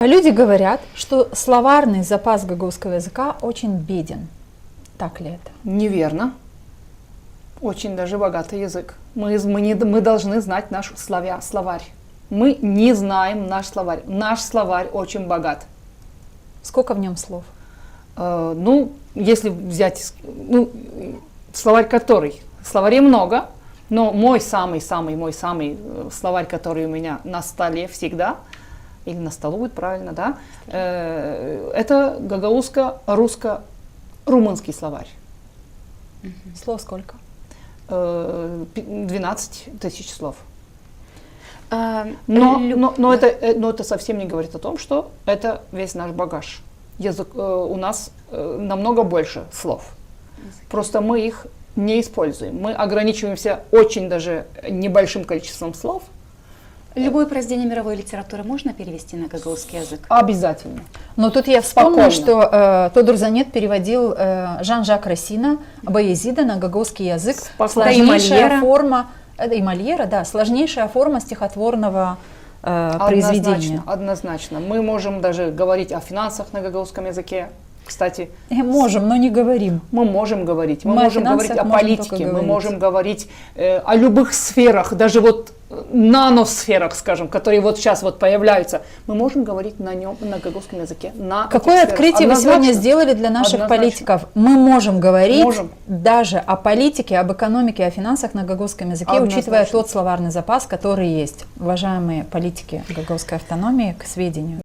Люди говорят, что словарный запас гагаузского языка очень беден. Так ли это? Неверно. Очень даже богатый язык. Мы должны знать наш словарь. Мы не знаем наш словарь. Наш словарь очень богат. Сколько в нем слов? Ну, если взять, словарь который? Словарей много, но мой самый словарь, который у меня на столе всегда, или на столу будет правильно, да, это гагаузско-русско-румынский словарь. Слов сколько? 12 тысяч слов. Но это совсем не говорит о том, что это весь наш багаж. У нас намного больше слов. Просто мы их не используем. Мы ограничиваемся очень даже небольшим количеством слов. Любое произведение мировой литературы можно перевести на гагаузский язык? Обязательно. Но тут я вспомнила, Спокойно. что Тодор Занет переводил Жан-Жак Рассина, Баязида на гагаузский язык. Сложнейшая форма, и Мольера, да, сложнейшая форма стихотворного произведения. Однозначно. Мы можем даже говорить о финансах на гагаузском языке. Кстати, можем, но не говорим. Мы можем говорить. Мы Мы о можем говорить финансах о можем политике, только мы говорить. можем говорить о любых сферах, даже вот наносферах, скажем, которые вот сейчас вот появляются. Мы можем говорить на нем, на гагаузском языке. Какое открытие вы сегодня сделали для наших политиков? Мы можем говорить даже о политике, об экономике, о финансах на гагаузском языке, учитывая тот словарный запас, который есть. Уважаемые политики гагаузской автономии, к сведению.